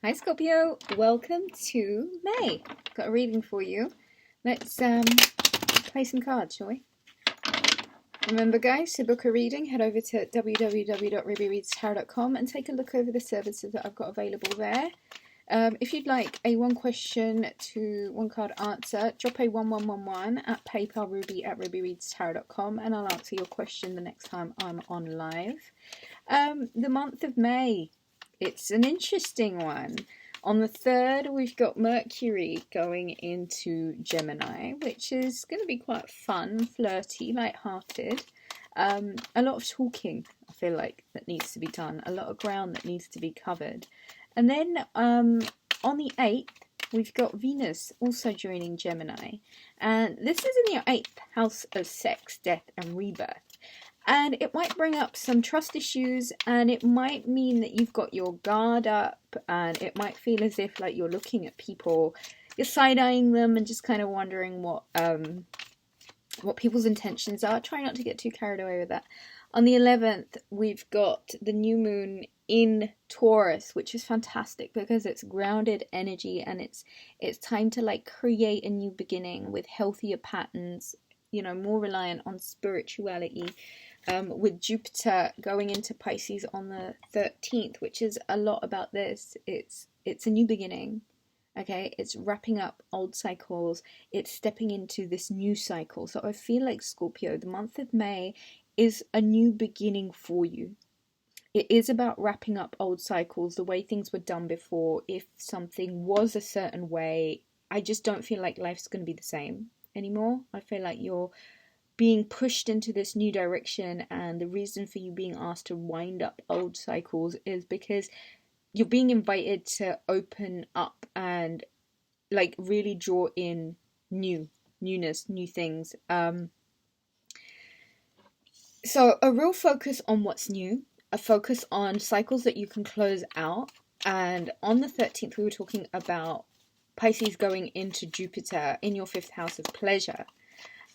Hi Scorpio, welcome to May. Got a reading for you. Let's play some cards, shall we? Remember guys, to book a reading, head over to www.rubyreadstarot.com and take a look over the services that I've got available there. If you'd like a one question to one card answer, drop a 1111 at paypalruby@rubyreadstarot.com and I'll answer your question the next time I'm on live. The month of May. It's an interesting one. On the 3rd, we've got Mercury going into Gemini, which is going to be quite fun, flirty, light-hearted. A lot of talking, I feel like, that needs to be done. A lot of ground that needs to be covered. And then on the 8th, we've got Venus also joining Gemini. And this is in your 8th house of sex, death, and rebirth. And it might bring up some trust issues, and it might mean that you've got your guard up, and it might feel as if like you're looking at people, you're side-eyeing them and just kind of wondering what people's intentions are. Try not to get too carried away with that. On the 11th, we've got the new moon in Taurus, which is fantastic because it's grounded energy and it's time to like create a new beginning with healthier patterns, you know, more reliant on spirituality. With Jupiter going into Pisces on the 13th, which is a lot about this. It's a new beginning, okay? It's wrapping up old cycles. It's stepping into this new cycle. So I feel like Scorpio, the month of May is a new beginning for you. It is about wrapping up old cycles, the way things were done before. If something was a certain way, I just don't feel like life's going to be the same anymore. I feel like you're being pushed into this new direction, and the reason for you being asked to wind up old cycles is because you're being invited to open up and like really draw in newness, new things. So a real focus on what's new, a focus on cycles that you can close out. And on the 13th, we were talking about Pisces going into Jupiter in your 5th house of pleasure.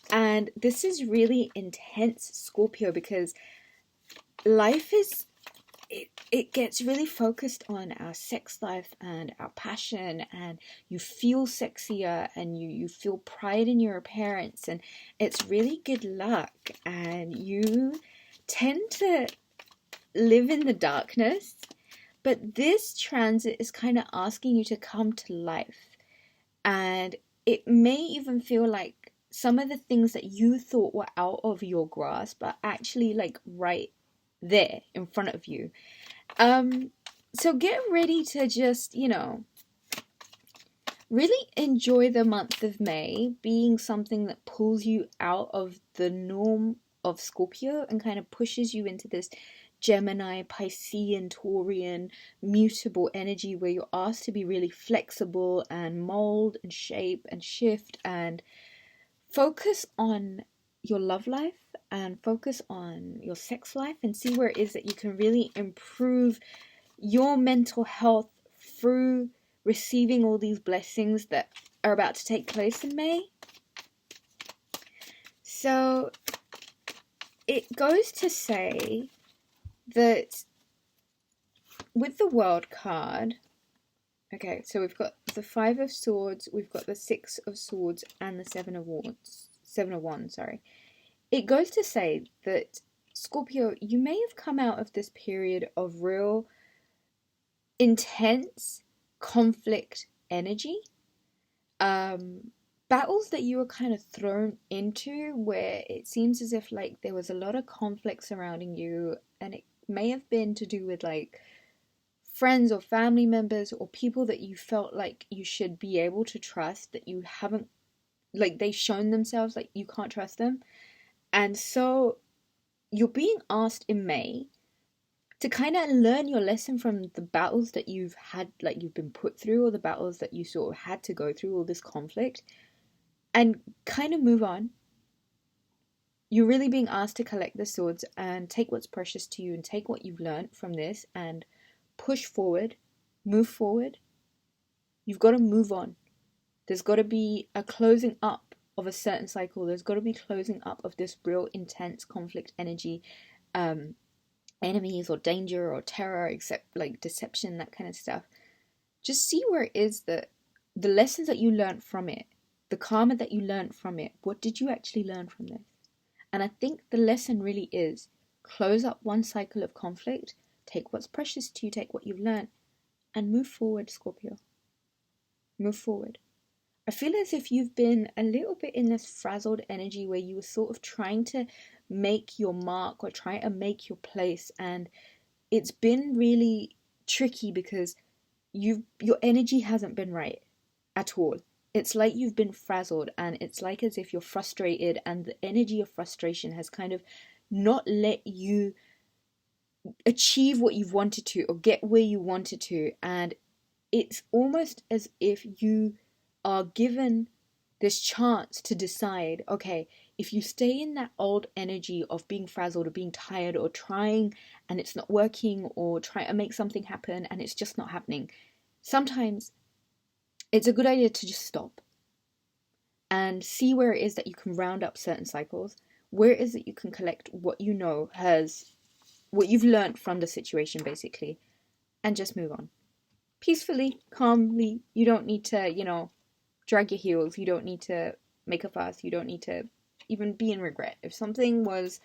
And this is really intense, Scorpio, because life is, it gets really focused on our sex life and our passion, and you feel sexier and you feel pride in your appearance, and it's really good luck, and you tend to live in the darkness, but this transit is kind of asking you to come to life, and it may even feel like some of the things that you thought were out of your grasp are actually like right there in front of you. So get ready to just, you know, really enjoy the month of May being something that pulls you out of the norm of Scorpio and kind of pushes you into this Gemini, Piscean, Taurian, mutable energy where you're asked to be really flexible and mold and shape and shift and focus on your love life and focus on your sex life and see where it is that you can really improve your mental health through receiving all these blessings that are about to take place in May. So it goes to say that with the World card, okay, so we've got the 5 of Swords, we've got the 6 of Swords, and the 7 of Wands, sorry. It goes to say that, Scorpio, you may have come out of this period of real intense conflict energy. Battles that you were kind of thrown into where it seems as if like there was a lot of conflict surrounding you, and it may have been to do with like friends or family members or people that you felt like you should be able to trust that you haven't, like they've shown themselves like you can't trust them. And so you're being asked in May to kind of learn your lesson from the battles that you've had, like you've been put through, or the battles that you sort of had to go through, all this conflict, and kind of move on. You're really being asked to collect the swords and take what's precious to you and take what you've learned from this and push forward, move forward. You've got to move on. There's got to be a closing up of a certain cycle. There's got to be closing up of this real intense conflict energy, enemies or danger or terror, except like deception, that kind of stuff. just see where it is that the lessons that you learned from it, the karma that you learned from it, what did you actually learn from this? And I think the lesson really is close up one cycle of conflict, take what's precious to you, take what you've learned, and move forward, Scorpio. Move forward. I feel as if you've been a little bit in this frazzled energy where you were sort of trying to make your mark or trying to make your place, and it's been really tricky because your energy hasn't been right at all. It's like you've been frazzled, and it's like as if you're frustrated, and the energy of frustration has kind of not let you achieve what you've wanted to or get where you wanted to. And it's almost as if you are given this chance to decide, okay, if you stay in that old energy of being frazzled or being tired or trying and it's not working, or trying to make something happen and it's just not happening, sometimes it's a good idea to just stop and see where it is that you can round up certain cycles, where it is that you can collect what you know has, what you've learned from the situation basically, and just move on. Peacefully, calmly. You don't need to, drag your heels. You don't need to make a fuss. You don't need to even be in regret. If something was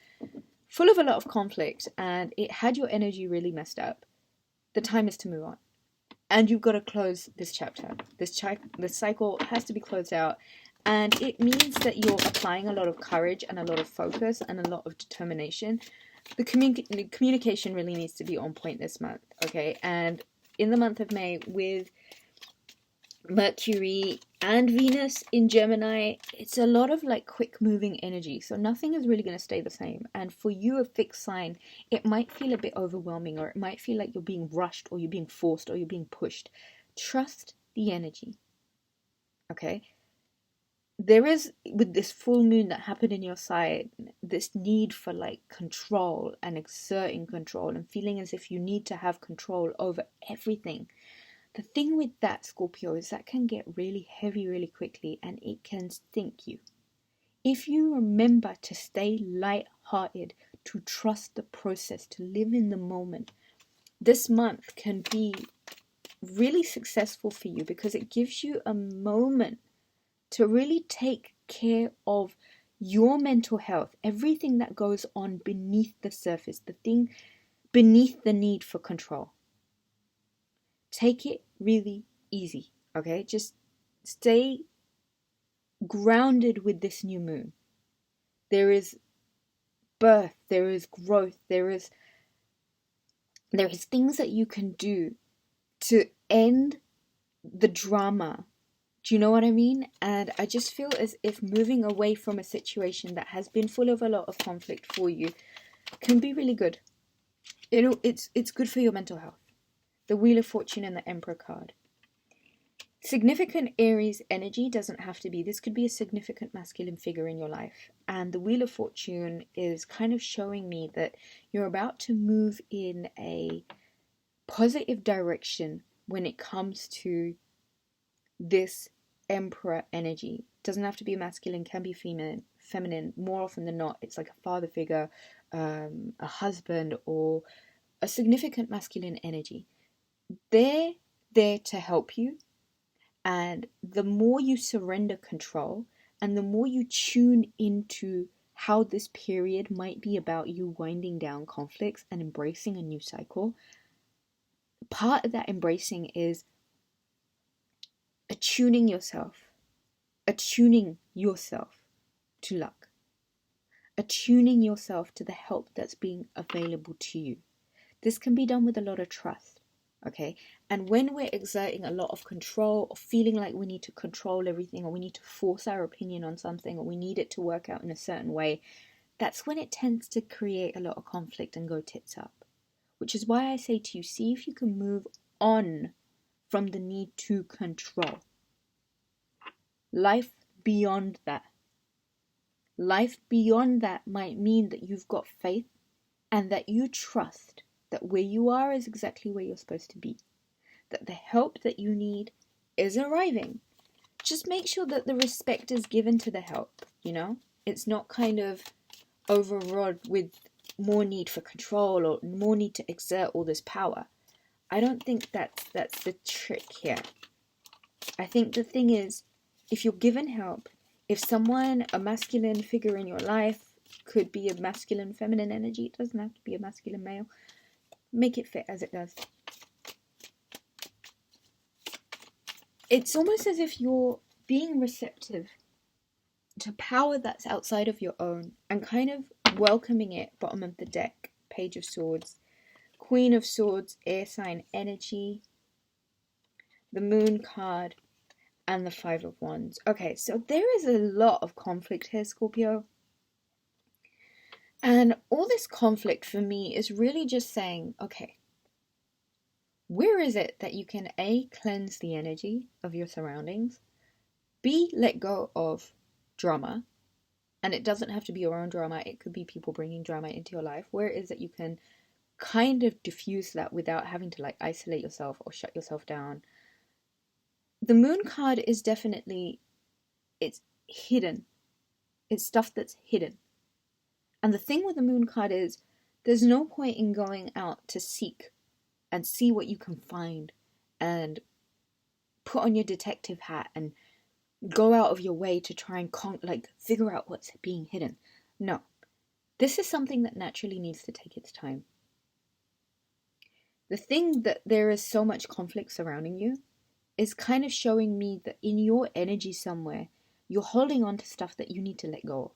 full of a lot of conflict and it had your energy really messed up, the time is to move on. And you've got to close this chapter. This cycle has to be closed out. And it means that you're applying a lot of courage and a lot of focus and a lot of determination. The communication really needs to be on point this month, okay? And in the month of May, with Mercury and Venus in Gemini, it's a lot of like quick moving energy. So nothing is really going to stay the same. And for you, a fixed sign, it might feel a bit overwhelming, or it might feel like you're being rushed, or you're being forced, or you're being pushed. Trust the energy, okay? There is, with this full moon that happened in your sign, this need for like control and exerting control and feeling as if you need to have control over everything. The thing with that, Scorpio, is that can get really heavy really quickly, and it can sink you. If you remember to stay light-hearted, to trust the process, to live in the moment, this month can be really successful for you because it gives you a moment to really take care of your mental health, everything that goes on beneath the surface, the thing beneath the need for control. Take it really easy, okay? Just stay grounded with this new moon. There is birth, there is growth, there is things that you can do to end the drama. Do you know what I mean? And I just feel as if moving away from a situation that has been full of a lot of conflict for you can be really good. It's good for your mental health. The Wheel of Fortune and the Emperor card. Significant Aries energy doesn't have to be. This could be a significant masculine figure in your life. And the Wheel of Fortune is kind of showing me that you're about to move in a positive direction when it comes to this Emperor energy. Doesn't have to be masculine, can be feminine. More often than not, it's like a father figure, a husband, or a significant masculine energy. They're there to help you, and the more you surrender control and the more you tune into how this period might be about you winding down conflicts and embracing a new cycle, part of that embracing is attuning yourself to luck, attuning yourself to the help that's being available to you. This can be done with a lot of trust. Okay, and when we're exerting a lot of control, or feeling like we need to control everything, or we need to force our opinion on something, or we need it to work out in a certain way, that's when it tends to create a lot of conflict and go tits up. Which is why I say to you, see if you can move on from the need to control. Life beyond that. Life beyond that might mean that you've got faith and that you trust that where you are is exactly where you're supposed to be. That the help that you need is arriving. Just make sure that the respect is given to the help, It's not kind of overrun with more need for control or more need to exert all this power. I don't think that's the trick here. I think the thing is, if you're given help, if someone, a masculine figure in your life, could be a masculine feminine energy, it doesn't have to be a masculine male, make it fit as it does. It's almost as if you're being receptive to power that's outside of your own and kind of welcoming it. Bottom of the deck, Page of Swords, Queen of Swords, air sign energy, the Moon card, and the Five of Wands. Okay, so there is a lot of conflict here, Scorpio. And all this conflict for me is really just saying, okay, where is it that you can A, cleanse the energy of your surroundings, B, let go of drama, and it doesn't have to be your own drama, it could be people bringing drama into your life. Where is it you can kind of diffuse that without having to like isolate yourself or shut yourself down? The Moon card is definitely, it's hidden. It's stuff that's hidden. And the thing with the Moon card is, there's no point in going out to seek and see what you can find and put on your detective hat and go out of your way to try and figure out what's being hidden. No. This is something that naturally needs to take its time. The thing that there is so much conflict surrounding you is kind of showing me that in your energy somewhere, you're holding on to stuff that you need to let go of.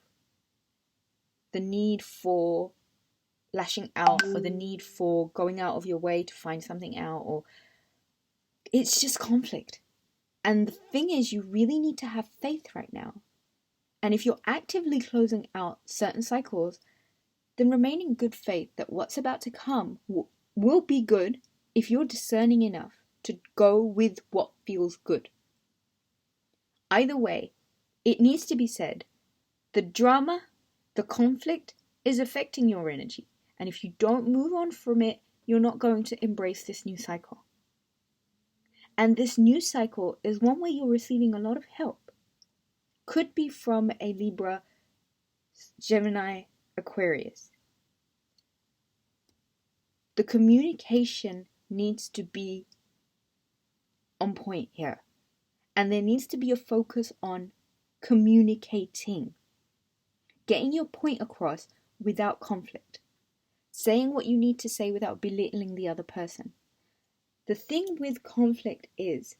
The need for lashing out, or the need for going out of your way to find something out, or it's just conflict. And the thing is, you really need to have faith right now. And if you're actively closing out certain cycles, then remain in good faith that what's about to come will be good if you're discerning enough to go with what feels good. Either way, it needs to be said, the drama, the conflict is affecting your energy. And if you don't move on from it, you're not going to embrace this new cycle. And this new cycle is one where you're receiving a lot of help. Could be from a Libra, Gemini, Aquarius. The communication needs to be on point here. And there needs to be a focus on communicating. Getting your point across without conflict. Saying what you need to say without belittling the other person. The thing with conflict is,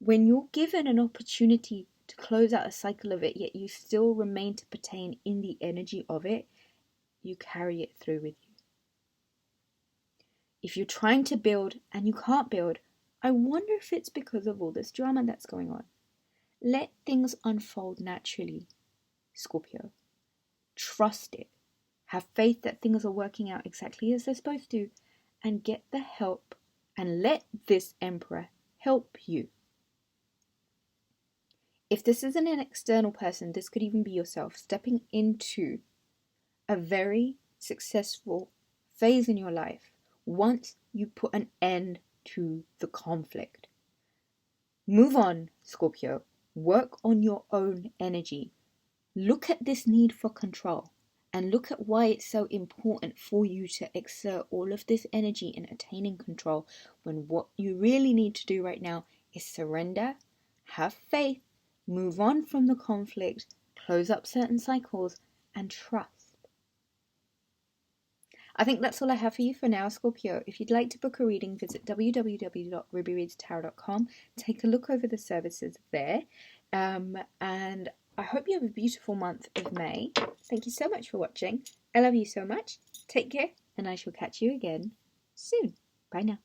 when you're given an opportunity to close out a cycle of it, yet you still remain to pertain in the energy of it, you carry it through with you. If you're trying to build and you can't build, I wonder if it's because of all this drama that's going on. Let things unfold naturally, Scorpio. Trust it. Have faith that things are working out exactly as they're supposed to, and get the help, and let this Emperor help you. If this isn't an external person, this could even be yourself stepping into a very successful phase in your life once you put an end to the conflict. Move on, Scorpio. Work on your own energy. Look at this need for control. And look at why it's so important for you to exert all of this energy in attaining control, when what you really need to do right now is surrender, have faith, move on from the conflict, close up certain cycles, and trust. I think that's all I have for you for now, Scorpio. If you'd like to book a reading, visit www.rubyreadstarot.com. Take a look over the services there. And I hope you have a beautiful month of May. Thank you so much for watching. I love you so much. Take care, and I shall catch you again soon. Bye now.